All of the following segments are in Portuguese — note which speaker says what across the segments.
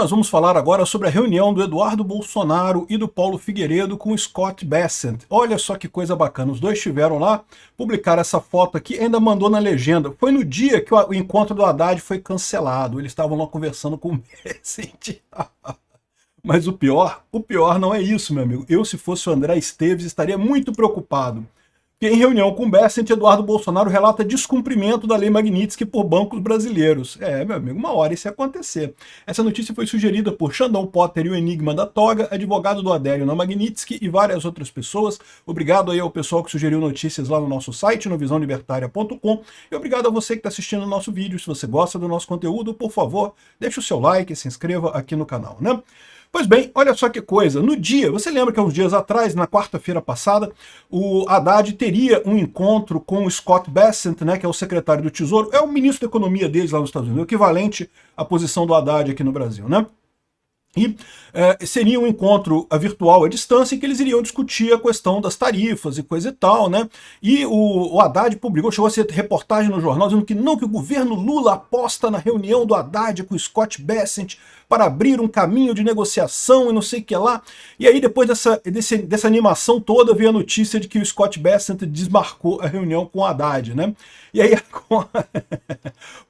Speaker 1: Nós vamos falar agora sobre a reunião do Eduardo Bolsonaro e do Paulo Figueiredo com o Scott Bessent. Olha só que coisa bacana, os dois estiveram lá, publicaram essa foto aqui, ainda mandou na legenda. Foi no dia que o encontro do Haddad foi cancelado, eles estavam lá conversando com o Bessent. Mas o pior não é isso, meu amigo. Eu, se fosse o André Esteves, estaria muito preocupado. Porque em reunião com o Bessent, Eduardo Bolsonaro relata descumprimento da Lei Magnitsky por bancos brasileiros. Meu amigo, uma hora isso ia acontecer. Essa notícia foi sugerida por Xandão Potter e o Enigma da Toga, advogado do Adélio na Magnitsky e várias outras pessoas. Obrigado aí ao pessoal que sugeriu notícias lá no nosso site, no visãolibertaria.com. E obrigado a você que está assistindo o nosso vídeo. Se você gosta do nosso conteúdo, por favor, deixe o seu like e se inscreva aqui no canal, né? Pois bem, olha só que coisa, no dia, você lembra que há uns dias atrás, na quarta-feira passada, o Haddad teria um encontro com o Scott Bessent, né, que é o secretário do Tesouro, é o ministro da Economia deles lá nos Estados Unidos, o equivalente à posição do Haddad aqui no Brasil, né? E seria um encontro virtual à distância em que eles iriam discutir a questão das tarifas e coisa e tal, né? E o Haddad publicou, chegou a ser reportagem no jornal, dizendo que não, que o governo Lula aposta na reunião do Haddad com o Scott Bessent para abrir um caminho de negociação e não sei o que lá. E aí, depois dessa animação toda, veio a notícia de que o Scott Bessent desmarcou a reunião com o Haddad, né? E aí,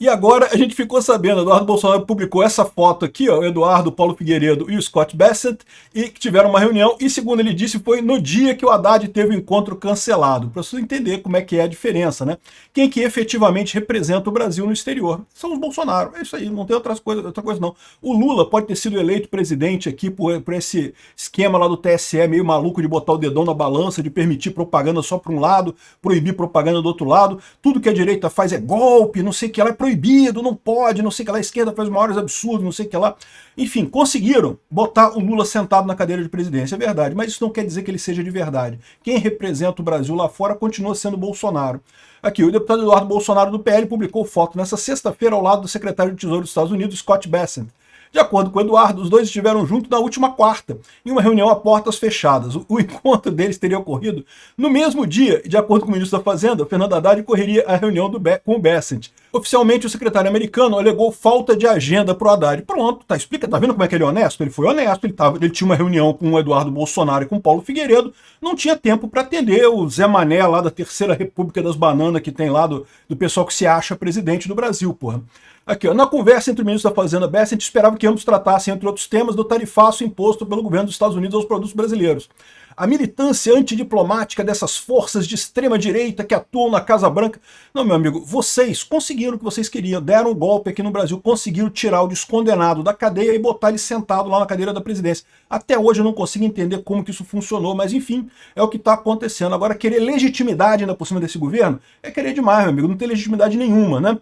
Speaker 1: e agora a gente ficou sabendo, Eduardo Bolsonaro publicou essa foto aqui, ó, o Eduardo, Paulo Figueiredo e o Scott Bessent, e que tiveram uma reunião, e segundo ele disse, foi no dia que o Haddad teve o encontro cancelado, para você entender como é que é a diferença, né? Quem que efetivamente representa o Brasil no exterior? São os Bolsonaro, é isso aí, não tem outra coisa não. O Lula pode ter sido eleito presidente aqui por esse esquema lá do TSE meio maluco de botar o dedão na balança, de permitir propaganda só para um lado, proibir propaganda do outro lado, tudo que a direita faz é golpe, não sei o que lá, é proibido, não pode, não sei o que lá, a esquerda faz os maiores absurdos, não sei o que lá. Enfim, conseguiram botar o Lula sentado na cadeira de presidência, é verdade, mas isso não quer dizer que ele seja de verdade. Quem representa o Brasil lá fora continua sendo Bolsonaro. Aqui, o deputado Eduardo Bolsonaro do PL publicou foto nessa sexta-feira ao lado do secretário de Tesouro dos Estados Unidos, Scott Bessent. De acordo com o Eduardo, os dois estiveram juntos na última quarta, em uma reunião a portas fechadas. O encontro deles teria ocorrido no mesmo dia, e de acordo com o ministro da Fazenda, Fernando Haddad correria a reunião com o Bessent. Oficialmente, o secretário americano alegou falta de agenda para o Haddad. Pronto, tá, explica, tá vendo como é que ele é honesto? Ele foi honesto, ele tinha uma reunião com o Eduardo Bolsonaro e com o Paulo Figueiredo, não tinha tempo para atender o Zé Mané lá da Terceira República das Bananas que tem lá do pessoal que se acha presidente do Brasil, porra. Aqui, ó, na conversa entre o ministro da Fazenda Bessent, esperava que ambos tratassem, entre outros temas, do tarifaço imposto pelo governo dos Estados Unidos aos produtos brasileiros. A militância antidiplomática dessas forças de extrema-direita que atuam na Casa Branca. Não, meu amigo, vocês conseguiram o que vocês queriam, deram um golpe aqui no Brasil, conseguiram tirar o descondenado da cadeia e botar ele sentado lá na cadeira da presidência. Até hoje eu não consigo entender como que isso funcionou, mas enfim, é o que está acontecendo. Agora, querer legitimidade ainda por cima desse governo é querer demais, meu amigo, não tem legitimidade nenhuma, né?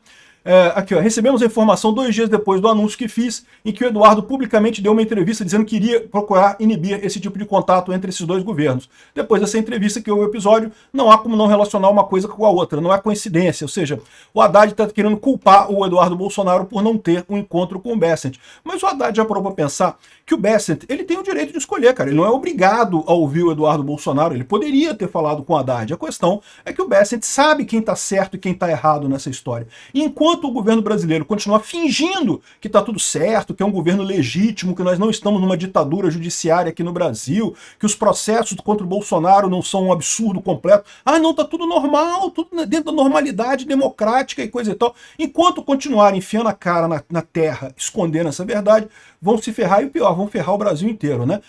Speaker 1: Aqui, ó, recebemos a informação 2 dias depois do anúncio que fiz, em que o Eduardo publicamente deu uma entrevista dizendo que iria procurar inibir esse tipo de contato entre esses dois governos. Depois dessa entrevista que houve o episódio, não há como não relacionar uma coisa com a outra, não é coincidência, ou seja, o Haddad está querendo culpar o Eduardo Bolsonaro por não ter um encontro com o Bessent. Mas o Haddad já parou para pensar que o Bessent, ele tem o direito de escolher, cara, ele não é obrigado a ouvir o Eduardo Bolsonaro, ele poderia ter falado com o Haddad. A questão é que o Bessent sabe quem está certo e quem está errado nessa história. E enquanto o governo brasileiro continuar fingindo que está tudo certo, que é um governo legítimo, que nós não estamos numa ditadura judiciária aqui no Brasil, que os processos contra o Bolsonaro não são um absurdo completo, não, tá tudo normal, tudo dentro da normalidade democrática e coisa e tal. Enquanto continuarem enfiando a cara na terra, escondendo essa verdade, vão se ferrar, e o pior, vão ferrar o Brasil inteiro, né?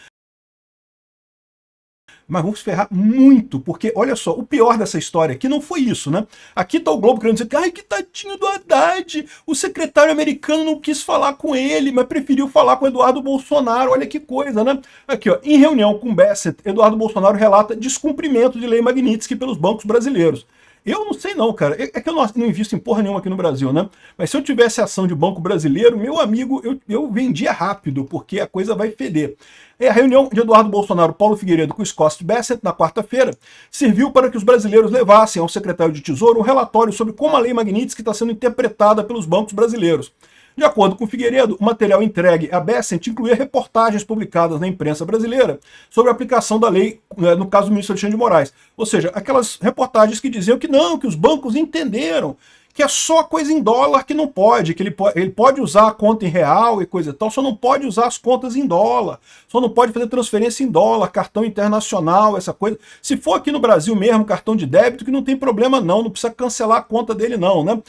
Speaker 1: Mas vamos ferrar muito, porque, olha só, o pior dessa história aqui não foi isso, né? Aqui tá o Globo querendo dizer que, ai, que tadinho do Haddad, o secretário americano não quis falar com ele, mas preferiu falar com Eduardo Bolsonaro, olha que coisa, né? Aqui, ó, em reunião com Bessent, Eduardo Bolsonaro relata descumprimento de lei Magnitsky pelos bancos brasileiros. Eu não sei não, cara. É que eu não invisto em porra nenhuma aqui no Brasil, né? Mas se eu tivesse ação de banco brasileiro, meu amigo, eu vendia rápido, porque a coisa vai feder. A reunião de Eduardo Bolsonaro, Paulo Figueiredo com Scott Bessent na quarta-feira serviu para que os brasileiros levassem ao secretário de Tesouro um relatório sobre como a lei Magnitsky está sendo interpretada pelos bancos brasileiros. De acordo com Figueiredo, o material entregue a Bessent incluía reportagens publicadas na imprensa brasileira sobre a aplicação da lei, no caso do ministro Alexandre de Moraes. Ou seja, aquelas reportagens que diziam que não, que os bancos entenderam que é só coisa em dólar que não pode, que ele pode usar a conta em real e coisa e tal, só não pode usar as contas em dólar, só não pode fazer transferência em dólar, cartão internacional, essa coisa. Se for aqui no Brasil mesmo, cartão de débito, que não tem problema não precisa cancelar a conta dele não, né?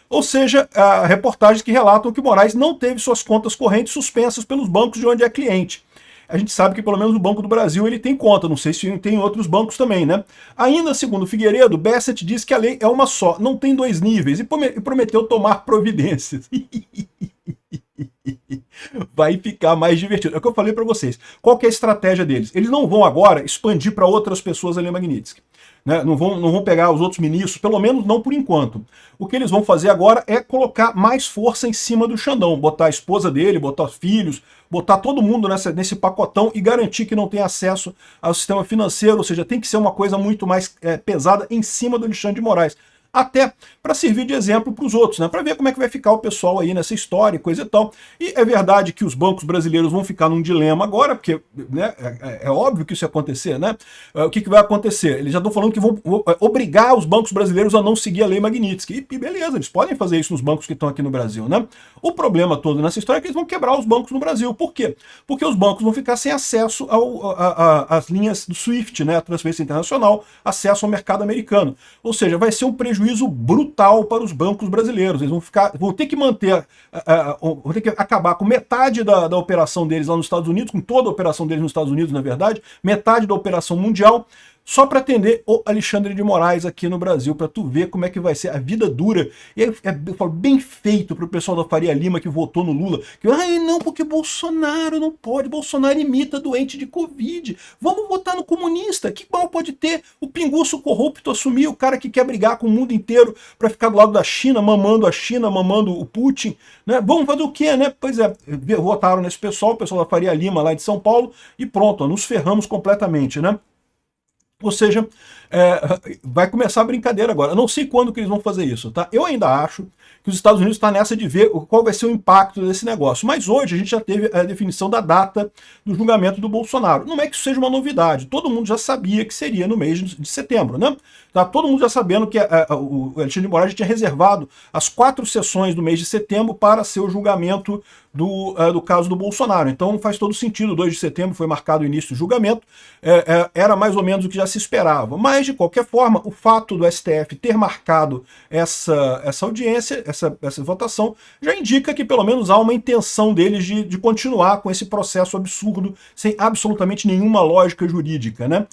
Speaker 1: Ou seja, reportagens que relatam que Moraes não teve suas contas correntes suspensas pelos bancos de onde é cliente. A gente sabe que pelo menos o Banco do Brasil ele tem conta, não sei se tem outros bancos também, né? Ainda segundo Figueiredo, Bessent diz que a lei é uma só, não tem dois níveis, e prometeu tomar providências. Vai ficar mais divertido. É o que eu falei para vocês. Qual que é a estratégia deles? Eles não vão agora expandir para outras pessoas a Lei Magnitsky. Né? Não vão pegar os outros ministros, pelo menos não por enquanto. O que eles vão fazer agora é colocar mais força em cima do Xandão, botar a esposa dele, botar os filhos, botar todo mundo nesse pacotão e garantir que não tem acesso ao sistema financeiro, ou seja, tem que ser uma coisa muito mais pesada em cima do Alexandre de Moraes. Até para servir de exemplo para os outros, né? Para ver como é que vai ficar o pessoal aí nessa história e coisa e tal. E é verdade que os bancos brasileiros vão ficar num dilema agora, porque né, é óbvio que isso ia acontecer, né? O que vai acontecer? Eles já estão falando que vão obrigar os bancos brasileiros a não seguir a Lei Magnitsky. E beleza, eles podem fazer isso nos bancos que estão aqui no Brasil, né? O problema todo nessa história é que eles vão quebrar os bancos no Brasil. Por quê? Porque os bancos vão ficar sem acesso às linhas do SWIFT, né? A transferência internacional, acesso ao mercado americano. Ou seja, vai ser um prejuízo brutal para os bancos brasileiros. Eles vão ter que manter, vão ter que acabar com metade da operação deles lá nos Estados Unidos, com toda a operação deles nos Estados Unidos, na verdade, metade da operação mundial, só para atender o Alexandre de Moraes aqui no Brasil, para tu ver como é que vai ser a vida dura. E aí, eu falo, bem feito para o pessoal da Faria Lima que votou no Lula, que não, porque Bolsonaro não pode, Bolsonaro imita doente de Covid, vamos votar no comunista, que mal pode ter o pinguço corrupto assumir, o cara que quer brigar com o mundo inteiro para ficar do lado da China, mamando a China, mamando o Putin, né? Vamos fazer o quê, né? Pois é, votaram nesse pessoal, o pessoal da Faria Lima lá de São Paulo, e pronto, nos ferramos completamente, né? Ou seja, vai começar a brincadeira agora. Eu não sei quando que eles vão fazer isso, tá? Eu ainda acho que os Estados Unidos estão nessa de ver qual vai ser o impacto desse negócio. Mas hoje a gente já teve a definição da data do julgamento do Bolsonaro. Não é que isso seja uma novidade. Todo mundo já sabia que seria no mês de setembro, né? Tá todo mundo já sabendo que o Alexandre de Moraes tinha reservado as 4 sessões do mês de setembro para ser o julgamento do caso do Bolsonaro. Então faz todo sentido, 2 de setembro foi marcado o início do julgamento, era mais ou menos o que já se esperava. Mas, de qualquer forma, o fato do STF ter marcado essa audiência, essa votação, já indica que pelo menos há uma intenção deles de continuar com esse processo absurdo, sem absolutamente nenhuma lógica jurídica, né?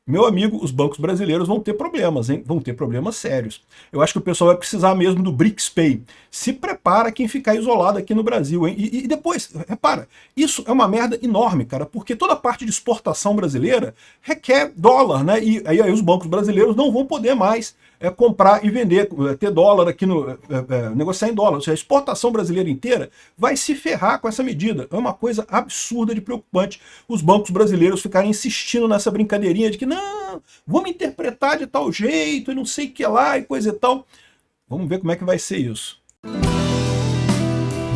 Speaker 1: Meu amigo, os bancos brasileiros vão ter problemas, hein? Vão ter problemas sérios. Eu acho que o pessoal vai precisar mesmo do BRICS Pay. Se prepara quem ficar isolado aqui no Brasil, hein? E depois, repara, isso é uma merda enorme, cara, porque toda a parte de exportação brasileira requer dólar, né? E aí os bancos brasileiros não vão poder mais comprar e vender, ter dólar aqui, negociar em dólar. Ou seja, a exportação brasileira inteira vai se ferrar com essa medida. É uma coisa absurda de preocupante os bancos brasileiros ficarem insistindo nessa brincadeirinha de que não, vamos interpretar de tal jeito e não sei o que lá e coisa e tal. Vamos ver como é que vai ser isso.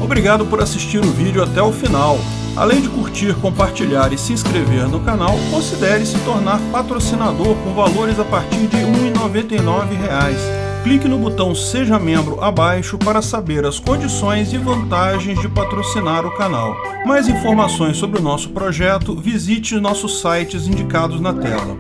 Speaker 1: Obrigado por assistir o vídeo até o final. Além de curtir, compartilhar e se inscrever no canal, considere se tornar patrocinador com valores a partir de R$ 1,99. Clique no botão Seja Membro abaixo para saber as condições e vantagens de patrocinar o canal. Mais informações sobre o nosso projeto, visite nossos sites indicados na tela.